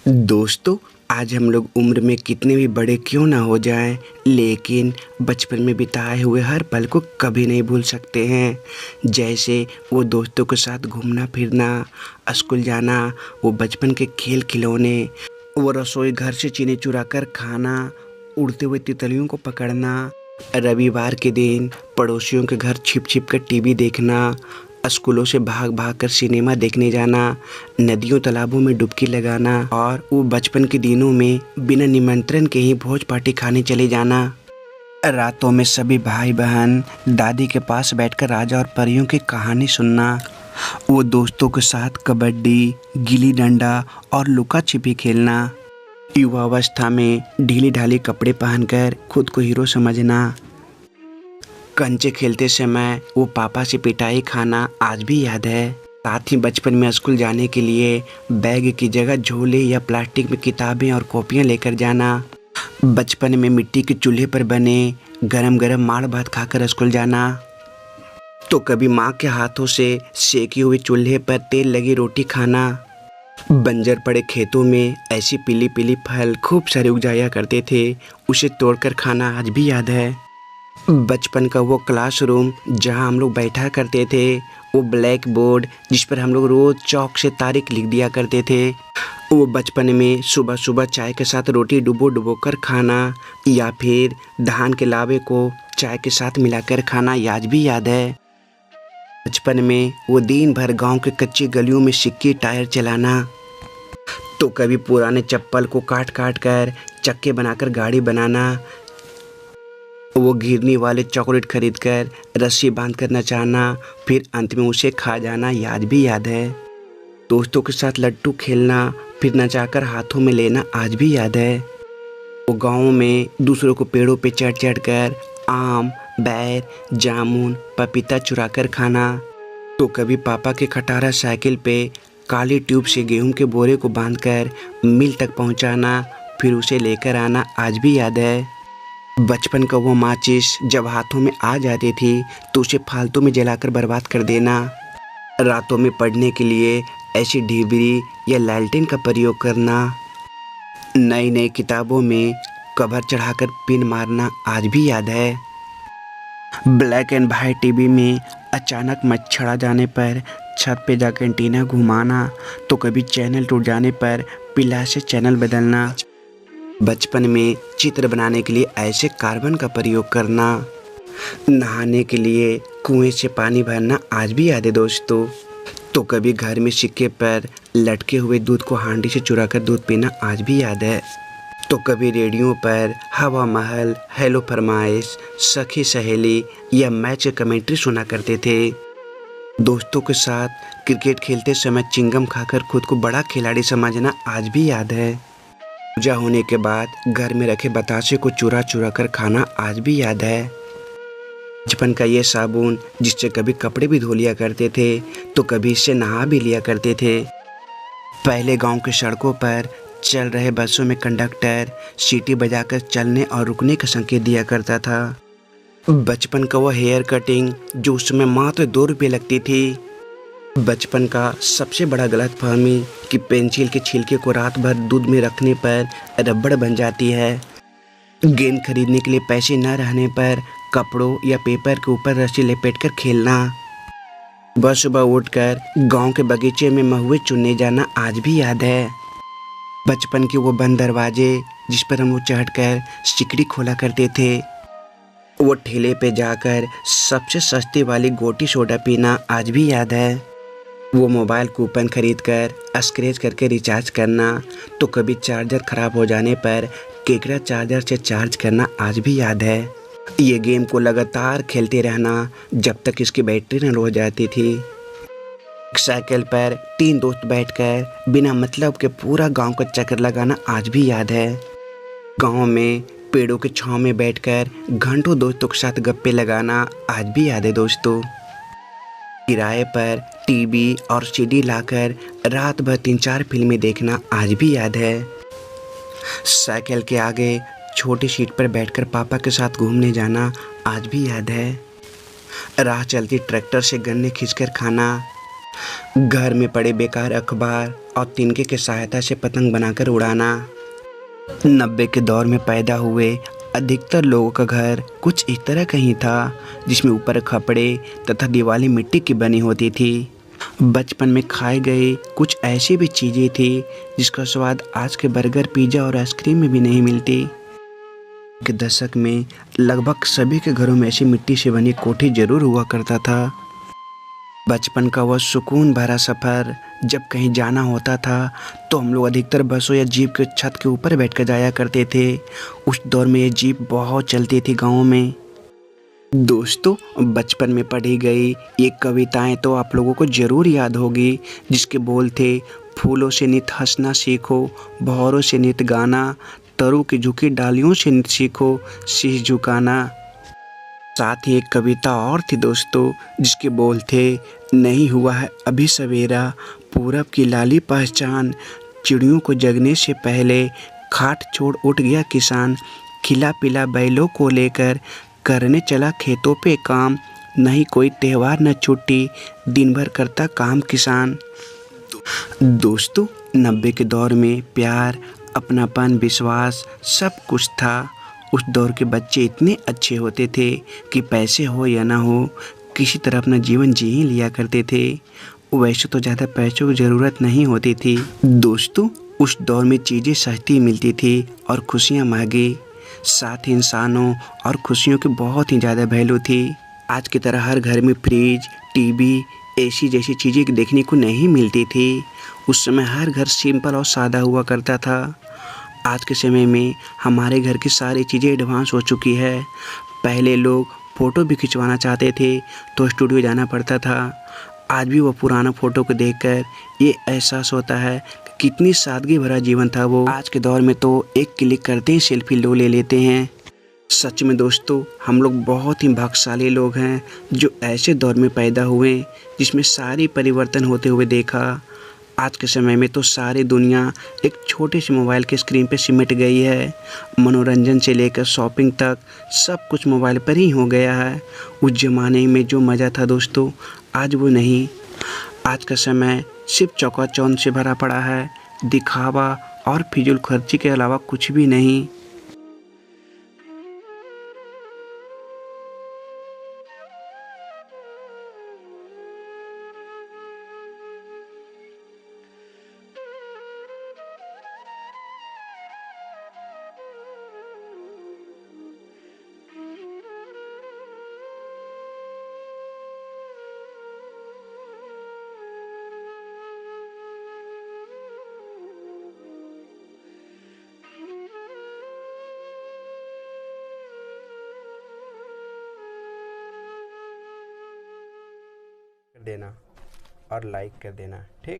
दोस्तों, आज हम लोग उम्र में कितने भी बड़े क्यों ना हो जाएं, लेकिन बचपन में बिताए हुए हर पल को कभी नहीं भूल सकते हैं। जैसे वो दोस्तों के साथ घूमना फिरना, स्कूल जाना, वो बचपन के खेल खिलौने, वो रसोई घर से चीनी चुरा कर खाना, उड़ते हुए तितलियों को पकड़ना, रविवार के दिन पड़ोसियों के घर छिप छिप कर टीवी देखना, स्कूलों से भाग भाग कर सिनेमा देखने जाना, नदियों तालाबों में डुबकी लगाना और वो बचपन के दिनों में बिना निमंत्रण के ही भोज पार्टी खाने चले जाना। रातों में सभी भाई बहन दादी के पास बैठकर राजा और परियों की कहानी सुनना, वो दोस्तों के साथ कबड्डी, गिल्ली डंडा और लुका छिपी खेलना, युवावस्था में ढीली ढाली कपड़े पहनकर खुद को हीरो समझना, कंचे खेलते समय वो पापा से पिटाई खाना आज भी याद है। साथ ही बचपन में स्कूल जाने के लिए बैग की जगह झोले या प्लास्टिक में किताबें और कॉपियाँ लेकर जाना, बचपन में मिट्टी के चूल्हे पर बने गरम गरम माड़ भात खाकर स्कूल जाना, तो कभी माँ के हाथों से सेकी हुए चूल्हे पर तेल लगी रोटी खाना, बंजर पड़े खेतों में ऐसी पीली पीली फल खूब सारे उगाया करते थे, उसे तोड़कर खाना आज भी याद है। बचपन का वो क्लासरूम जहाँ हम लोग बैठा करते थे, वो ब्लैक बोर्ड जिस पर हम लोग रोज़ चौक से तारीख लिख दिया करते थे, वो बचपन में सुबह सुबह चाय के साथ रोटी डुबो डुबो कर खाना या फिर धान के लावे को चाय के साथ मिलाकर खाना आज भी याद है। बचपन में वो दिन भर गांव के कच्ची गलियों में सिक्की टायर चलाना, तो कभी पुराने चप्पल को काट काट कर चक्के बनाकर गाड़ी बनाना, वो गिरनी वाले चॉकलेट खरीदकर रस्सी बांध कर नचाना, फिर अंत में उसे खा जाना आज भी याद है। दोस्तों के साथ लट्टू खेलना, फिर नचाकर हाथों में लेना आज भी याद है। वो गाँव में दूसरों को पेड़ों पे चढ़ चढ़ कर आम, बैर, जामुन, पपीता चुरा कर खाना, तो कभी पापा के खटारा साइकिल पे काली ट्यूब से गेहूं के बोरे को बांधकर मिल तक पहुंचाना, फिर उसे लेकर आना आज भी याद है। बचपन का वो माचिस जब हाथों में आ जाती थी तो उसे फालतू में जलाकर बर्बाद कर देना, रातों में पढ़ने के लिए ऐसी डिबरी या लालटेन का प्रयोग करना, नई नई किताबों में कवर चढ़ाकर पिन मारना आज भी याद है। ब्लैक एंड वाइट टीवी में अचानक मच्छर आ जाने पर छत पे जाकर एंटीना घुमाना, तो कभी चैनल टूट जाने पर पिला से चैनल बदलना, बचपन में चित्र बनाने के लिए ऐसे कार्बन का प्रयोग करना, नहाने के लिए कुएं से पानी भरना आज भी याद है दोस्तों, तो कभी घर में सिक्के पर लटके हुए दूध को हांडी से चुराकर दूध पीना आज भी याद है, तो कभी रेडियो पर हवा महल, हेलो फरमाइश, सखी सहेली या मैच कमेंट्री सुना करते थे। दोस्तों के साथ क्रिकेट खेलते समय चिंगम खाकर खुद को बड़ा खिलाड़ी समझना आज भी याद है। पूजा होने के बाद घर में रखे बतासे को चुरा चुरा कर खाना आज भी याद है। बचपन का ये साबुन जिससे कभी कपड़े भी धो लिया करते थे, तो कभी इससे नहा भी लिया करते थे। पहले गांव की सड़कों पर चल रहे बसों में कंडक्टर सीटी बजाकर चलने और रुकने का संकेत दिया करता था। बचपन का वो हेयर कटिंग जो उस समय मात्र 2 रुपये लगती थी। बचपन का सबसे बड़ा गलतफहमी कि पेंसिल के छिलके को रात भर दूध में रखने पर रबड़ बन जाती है। गेंद खरीदने के लिए पैसे न रहने पर कपड़ों या पेपर के ऊपर रस्सी लपेटकर खेलना, सुबह सुबह उठकर गांव के बगीचे में महुए चुनने जाना आज भी याद है। बचपन के वो बंद दरवाजे जिस पर हम लोग चढ़कर सिकड़ी खोला करते थे, वो ठेले पे जाकर सबसे सस्ती वाली गोटी सोडा पीना आज भी याद है। वो मोबाइल कूपन खरीदकर स्क्रैच करके रिचार्ज करना, तो कभी चार्जर खराब हो जाने पर केकड़ा चार्जर से चार्ज करना आज भी याद है। ये गेम को लगातार खेलते रहना जब तक इसकी बैटरी न लो जाती थी। साइकिल पर 3 दोस्त बैठकर बिना मतलब के पूरा गांव का चक्कर लगाना आज भी याद है। गांव में पेड़ों के छांव में बैठकर घंटों दोस्तों के साथ गप्पे लगाना आज भी याद है दोस्तों। किराए पर टीवी और सीडी लाकर रात भर 3-4 फिल्में देखना आज भी याद है। साइकिल के आगे छोटी सीट पर बैठकर पापा के साथ घूमने जाना आज भी याद है। राह चलती ट्रैक्टर से गन्ने खींचकर खाना, घर में पड़े बेकार अखबार और तिनके की सहायता से पतंग बनाकर उड़ाना। 90 के दौर में पैदा हुए अधिकतर लोगों का घर कुछ इस तरह का ही था, जिसमें ऊपर खपड़े तथा दीवारें मिट्टी की बनी होती थी। बचपन में खाए गए कुछ ऐसी भी चीज़ें थी जिसका स्वाद आज के बर्गर, पिज़्ज़ा और आइसक्रीम में भी नहीं मिलती। के दशक में लगभग सभी के घरों में ऐसी मिट्टी से बनी कोठी जरूर हुआ करता था। बचपन का वह सुकून भरा सफ़र, जब कहीं जाना होता था तो हम लोग अधिकतर बसों या जीप के छत के ऊपर बैठकर जाया करते थे। उस दौर में ये जीप बहुत चलती थी गाँव में। दोस्तों, बचपन में पढ़ी गई ये कविताएं तो आप लोगों को ज़रूर याद होगी, जिसके बोल थे, फूलों से नित हंसना सीखो, भौरों से नित गाना, तरु की झुकी डालियों से नित सीखो शीश झुकाना। साथ ही एक कविता और थी दोस्तों, जिसके बोल थे, नहीं हुआ है अभी सवेरा, पूरब की लाली पहचान, चिड़ियों को जगने से पहले खाट छोड़ उठ गया किसान, खिला पिला बैलों को लेकर करने चला खेतों पे काम, नहीं कोई त्योहार न छुट्टी, दिन भर करता काम किसान। दोस्तों, 90 के दौर में प्यार, अपनापन, विश्वास सब कुछ था। उस दौर के बच्चे इतने अच्छे होते थे कि पैसे हो या ना हो, किसी तरह अपना जीवन जी ही लिया करते थे। वैसे तो ज़्यादा पैसों की ज़रूरत नहीं होती थी। दोस्तों, उस दौर में चीज़ें सस्ती मिलती थी और खुशियाँ महंगी। साथ ही इंसानों और खुशियों की बहुत ही ज़्यादा वैल्यू थी। आज की तरह हर घर में फ्रिज, टीवी, एसी जैसी चीज़ें देखने को नहीं मिलती थी। उस समय हर घर सिंपल और सादा हुआ करता था। आज के समय में हमारे घर की सारी चीज़ें एडवांस हो चुकी है। पहले लोग फ़ोटो भी खिंचवाना चाहते थे तो स्टूडियो जाना पड़ता था। आज भी वो पुराना फ़ोटो को देखकर ये एहसास होता है कि कितनी सादगी भरा जीवन था वो। आज के दौर में तो एक क्लिक करते ही सेल्फी ले लेते हैं। सच में दोस्तों, हम लोग बहुत ही भाग्यशाली लोग हैं जो ऐसे दौर में पैदा हुए जिसमें सारी परिवर्तन होते हुए देखा। आज के समय में तो सारी दुनिया एक छोटे से मोबाइल के स्क्रीन पे सिमट गई है। मनोरंजन से लेकर शॉपिंग तक सब कुछ मोबाइल पर ही हो गया है। उस ज़माने में जो मज़ा था दोस्तों, आज वो नहीं। आज का समय सिर्फ चौकाचौंध से भरा पड़ा है, दिखावा और फिजूल खर्ची के अलावा कुछ भी नहीं। देना और लाइक कर देना, ठीक।